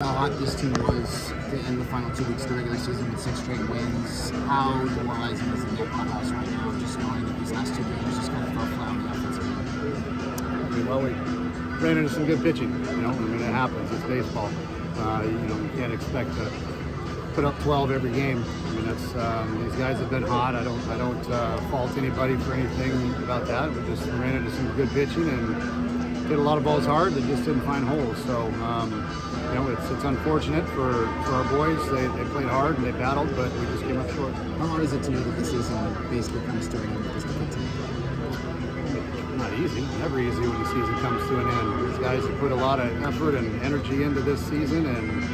how hot this team was in the final 2 weeks of the regular season with 6 straight wins. How demoralizing is it in the clubhouse right now, just knowing that these last 2 games just kind of fell flat on the offensive end? Well, we ran into some good pitching. It happens. It's baseball. You can't expect to put up 12 every game. That's these guys have been hot. I don't fault anybody for anything about that. We just ran into some good pitching and hit a lot of balls hard that just didn't find holes. So it's unfortunate for our boys. They played hard and they battled, but we just came up short. How hard is it to know that the season basically comes to an end with this defense team? Not easy. Never easy when the season comes to an end. These guys have put a lot of effort and energy into this season and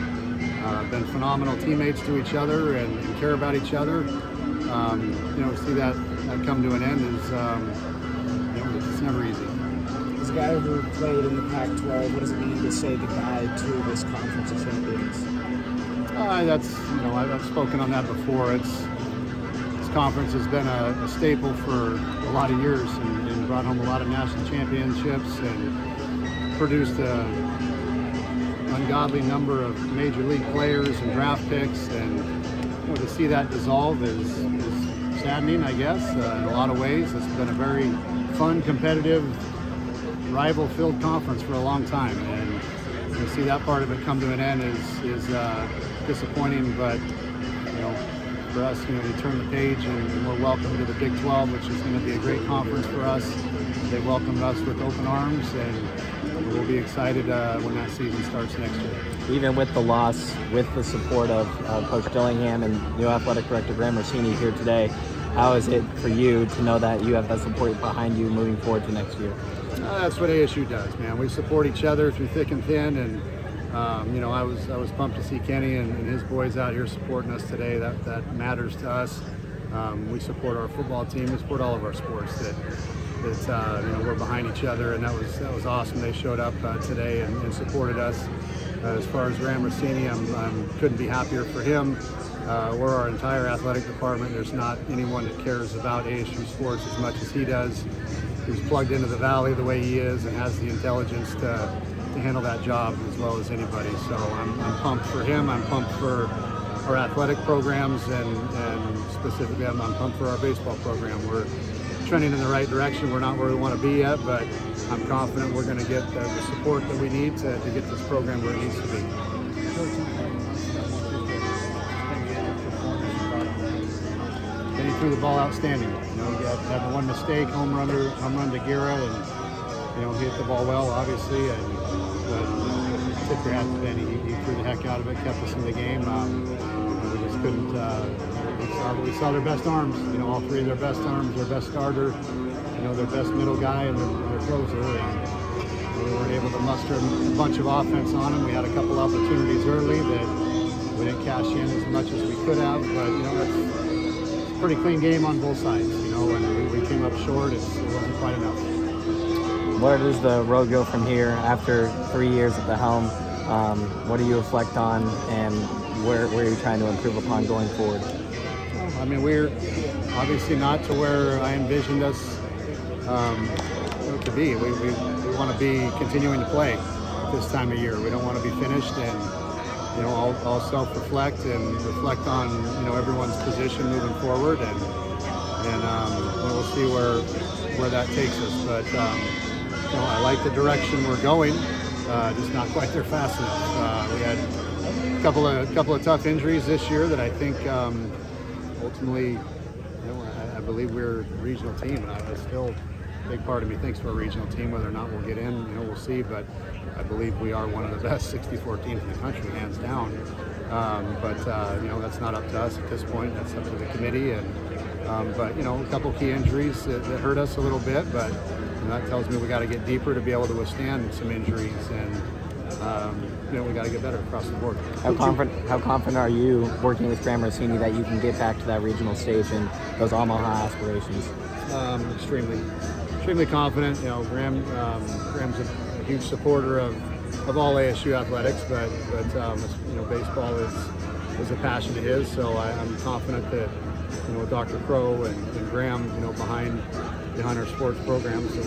been phenomenal teammates to each other and care about each other. To see that come to an end is it's never easy. As a guy who played in the Pac-12, what does it mean to say goodbye to this conference of champions? I've spoken on that before. This conference has been a staple for a lot of years and brought home a lot of national championships and produced ungodly number of major league players and draft picks, and to see that dissolve is saddening, I guess, in a lot of ways. It's been a very fun, competitive, rival-filled conference for a long time, and to see that part of it come to an end is disappointing. But for us, we turn the page and we're welcome to the Big 12, which is going to be a great conference for us. They welcomed us with open arms, and we'll be excited when that season starts next year. Even with the loss, with the support of Coach Dillingham and new athletic director Graham Rossini here today, how is it for you to know that you have that support behind you moving forward to next year? That's what ASU does, man. We support each other through thick and thin, and I was pumped to see Kenny and his boys out here supporting us today. That matters to us. We support our football team. We support all of our sports. That we're behind each other, and that was awesome. They showed up today and supported us. As far as Graham Rossini, I couldn't be happier for him. We're our entire athletic department. There's not anyone that cares about ASU sports as much as he does. He's plugged into the Valley the way he is and has the intelligence to handle that job as well as anybody. So I'm pumped for him. I'm pumped for our athletic programs, and specifically I'm pumped for our baseball program. We're trending in the right direction. We're not where we want to be yet, but I'm confident we're going to get the support that we need to get this program where it needs to be. Then he threw the ball outstanding. He had one mistake, home run to Guerra, and he hit the ball well, obviously, but tip your hat to Benny. He threw the heck out of it, kept us in the game. We just couldn't. We saw their best arms. All three of their best arms, their best starter, their best middle guy, and their closer. And we were able to muster a bunch of offense on them. We had a couple opportunities early that we didn't cash in as much as we could have, but it's a pretty clean game on both sides. When we came up short, it wasn't quite enough. Where does the road go from here after 3 years at the helm? What do you reflect on, and where are you trying to improve upon going forward? We're obviously not to where I envisioned us to be. We want to be continuing to play at this time of year. We don't want to be finished, and I'll self-reflect and reflect on everyone's position moving forward, and we'll see where that takes us. But I like the direction we're going, just not quite there fast enough. We had a couple of tough injuries this year that I think ultimately, I believe we're a regional team, and it's still a big part of me thinks we're a regional team. Whether or not we'll get in, we'll see. But I believe we are one of the best 64 teams in the country, hands down. But that's not up to us at this point. That's up to the committee. But a couple key injuries that hurt us a little bit. But that tells me we got to get deeper to be able to withstand some injuries, and we got to get better across the board. How confident are you working with Graham Rossini that you can get back to that regional stage and those Omaha aspirations? Extremely confident. Graham's a huge supporter of all ASU athletics, but baseball is a passion of his. So I'm confident that with Dr. Crow and Graham behind our sports programs, that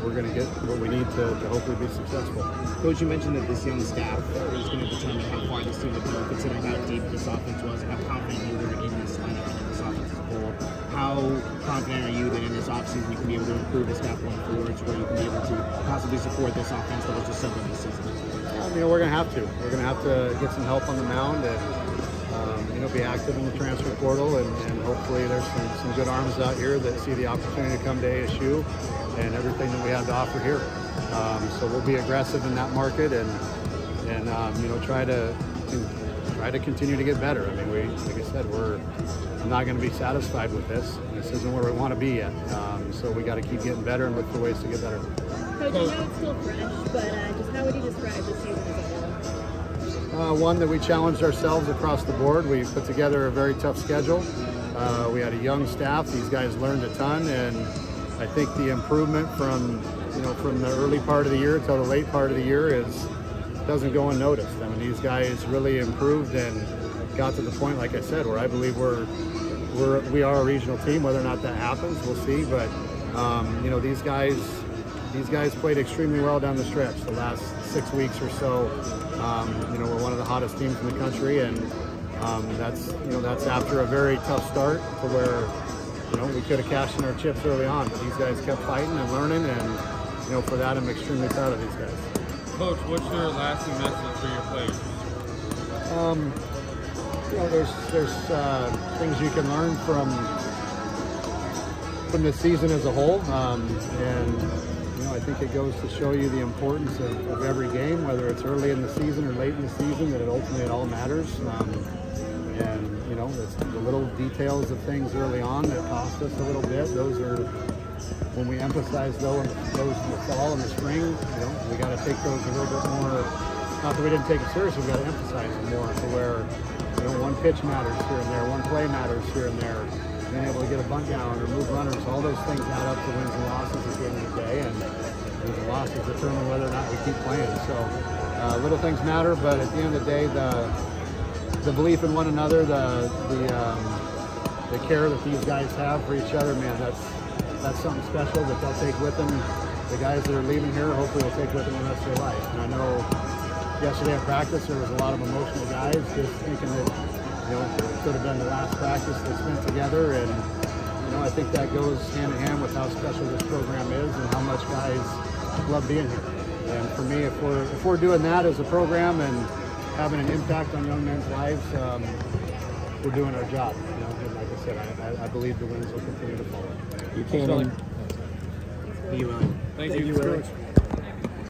we're going to get what we need to hopefully be successful. Coach, you mentioned that this young staff is going to determine how team to build, considering how deep this offense was and how confident you were in this lineup and in this offense as a whole. How confident are you that in this offseason you can be able to improve this staff going forward to where you can be able to possibly support this offense that was just so good this season? You know, we're going to have to. We're going to have to get some help on the mound and, you know, be active in the transfer portal, and hopefully there's some good arms out here that see the opportunity to come to ASU and everything that we have to offer here. So we'll be aggressive in that market and you know, try to continue to get better. I mean, like I said, we're not going to be satisfied with this. This isn't where we want to be yet. So we got to keep getting better and look for ways to get better. Coach, I know it's still fresh, but just how would you describe the season as a whole? One that we challenged ourselves across the board. We put together a very tough schedule. We had a young staff. These guys learned a ton, and I think the improvement from the early part of the year till the late part of the year doesn't go unnoticed. I mean, these guys really improved and got to the point, like I said, where I believe we are a regional team. Whether or not that happens, we'll see. But you know, these guys played extremely well down the stretch. The last 6 weeks or so, you know, we're one of the hottest teams in the country, and that's after a very tough start to where, you know, we could have cashed in our chips early on, but these guys kept fighting and learning, and you know, for that I'm extremely proud of these guys. Coach, what's your lasting message for your players? You know, there's things you can learn from the season as a whole, and you know, I think it goes to show you the importance of every game, whether it's early in the season or late in the season, that it all matters. And you know, the little details of things early on that cost us a little bit, those are when we emphasize those in the fall and the spring. You know, we got to take those a little bit more. Not that we didn't take it seriously, we got to emphasize them more to where, you know, one pitch matters here and there, one play matters here and there. Being able to get a bunt down or move runners, all those things add up to wins and losses at the end of the day, and wins and losses determine whether or not we keep playing. So little things matter, but at the end of the day, the belief in one another, the care that these guys have for each other, man, that's something special that they'll take with them. The guys that are leaving here, hopefully will take with them the rest of their life. And I know yesterday at practice there was a lot of emotional guys just thinking that, you know, it could have been the last practice they spent together, and you know, I think that goes hand in hand with how special this program is and how much guys love being here. And for me, if we're doing that as a program and having an impact on young men's lives, we're doing our job. You know, and like I said, I believe the wins will continue to follow. You came in. Thank you. Thank you, Willie.